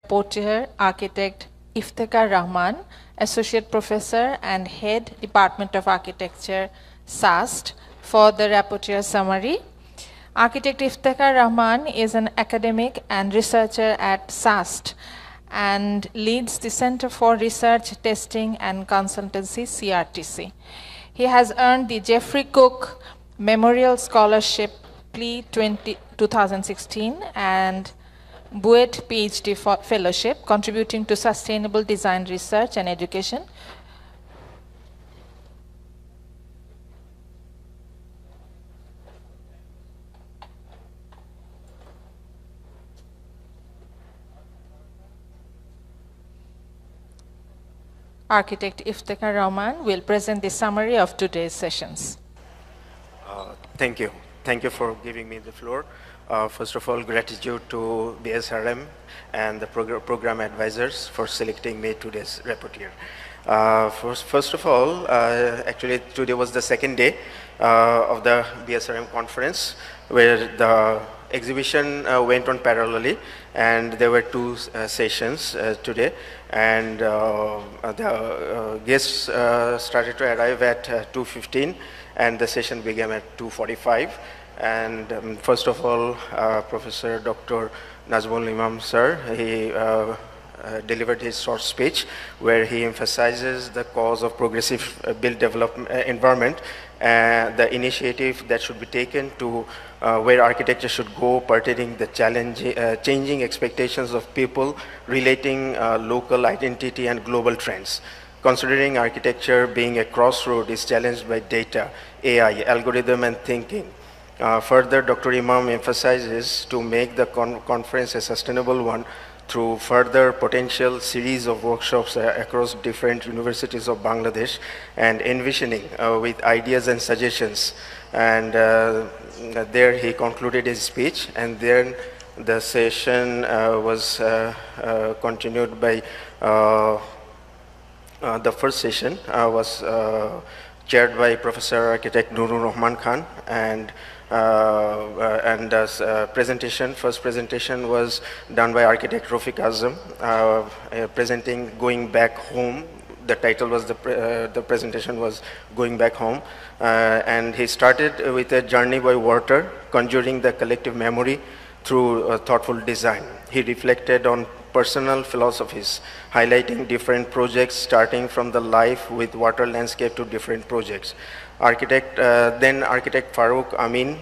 rapporteur, architect Iftekhar Rahman, Associate Professor and Head, Department of Architecture, SAST, for the rapporteur summary. Architect Iftekhar Rahman is an academic and researcher at SAST and leads the Center for Research, Testing and Consultancy, CRTC. He has earned the Jeffrey Cook Memorial Scholarship PLE 2016 and Buet PhD Fellowship, contributing to sustainable design research and education. Architect Iftekhar Rahman will present the summary of today's sessions. Thank you. Thank you for giving me the floor. First of all, gratitude to BSRM and the program advisors for selecting me today's rapporteur. First of all, actually today was the second day of the BSRM conference, where the exhibition went on parallelly, and there were two sessions today, and the guests started to arrive at 2:15, and the session began at 2:45. And first of all, Professor Dr. Nazmul Imam sir, he delivered his short speech where he emphasizes the cause of progressive built development environment, the initiative that should be taken to where architecture should go, pertaining the changing expectations of people relating local identity and global trends. Considering architecture being a crossroad is challenged by data, AI, algorithm and thinking. Further, Dr. Imam emphasizes to make the conference a sustainable one through further potential series of workshops across different universities of Bangladesh, and envisioning with ideas and suggestions. And there he concluded his speech, and then the session was continued by the first session was chaired by Professor Architect Nurur Rahman Khan, and first presentation was done by Architect Rafiq Azam, presenting Going Back Home. The title was the presentation was Going Back Home, and he started with a journey by water, conjuring the collective memory through thoughtful design. He reflected on personal philosophies, highlighting different projects, starting from the life with water landscape to different projects. Then Architect Farooq Amin,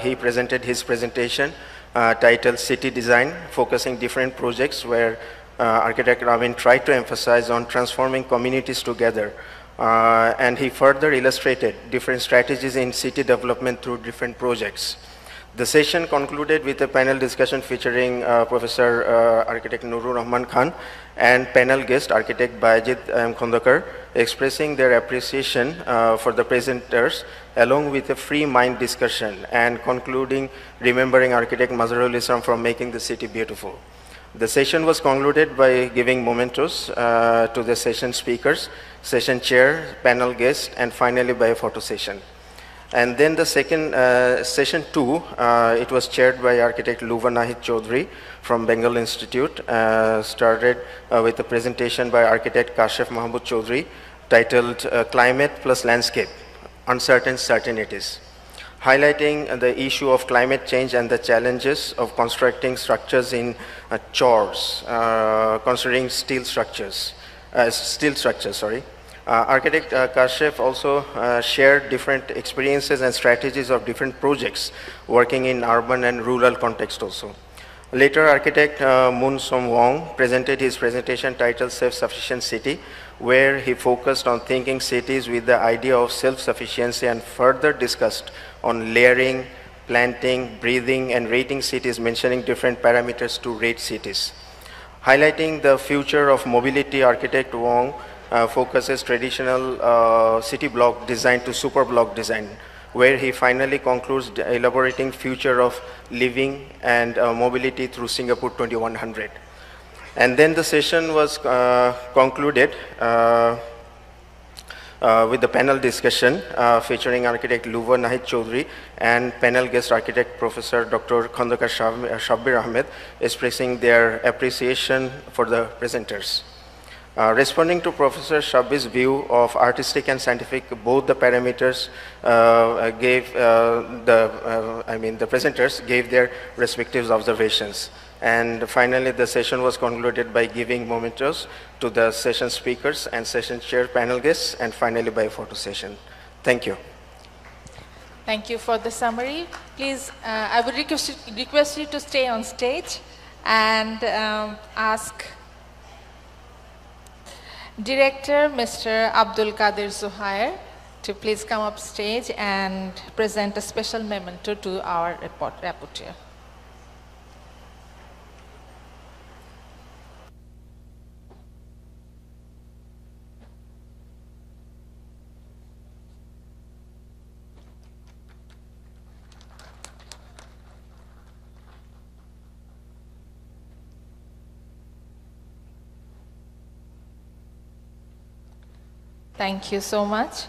he presented his presentation titled City Design, focusing different projects where Architect Amin tried to emphasize on transforming communities together. And he further illustrated different strategies in city development through different projects. The session concluded with a panel discussion featuring Professor Architect Nurur Rahman Khan and panel guest Architect Bayezid M. Khondekar, expressing their appreciation for the presenters, along with a free mind discussion, and concluding remembering Architect Mazharul Islam for making the city beautiful. The session was concluded by giving mementos to the session speakers, session chair, panel guest, and finally by a photo session. And then the second, session 2, it was chaired by Architect Luva Nahid Chaudhry from Bengal Institute, started with a presentation by Architect Kashif Mahmood Chaudhry titled Climate plus Landscape, Uncertain Certainties, highlighting the issue of climate change and the challenges of constructing structures in chores, considering steel structures. Architect Kashif also shared different experiences and strategies of different projects working in urban and rural context also. Later, Architect Moon Som Wong presented his presentation titled Self-Sufficient City, where he focused on thinking cities with the idea of self-sufficiency and further discussed on layering, planting, breathing, and rating cities, mentioning different parameters to rate cities. Highlighting the future of mobility, Architect Wong focuses traditional city block design to super block design, where he finally concludes elaborating future of living and mobility through Singapore 2100. And then the session was concluded with the panel discussion featuring architect Luva Nahid Chaudhry and panel guest architect Professor Dr. Khandakar Shabbir Ahmed expressing their appreciation for the presenters. Responding to Professor Shabbir's view of artistic and scientific, both the parameters the presenters gave their respective observations. And finally, the session was concluded by giving mementos to the session speakers and session chair panel guests, and finally by a photo session. Thank you. Thank you for the summary. Please, I would request you to stay on stage and ask Director Mr. Abdul Qadir Zuhair to please come up stage and present a special memento to our rapporteur. Thank you so much.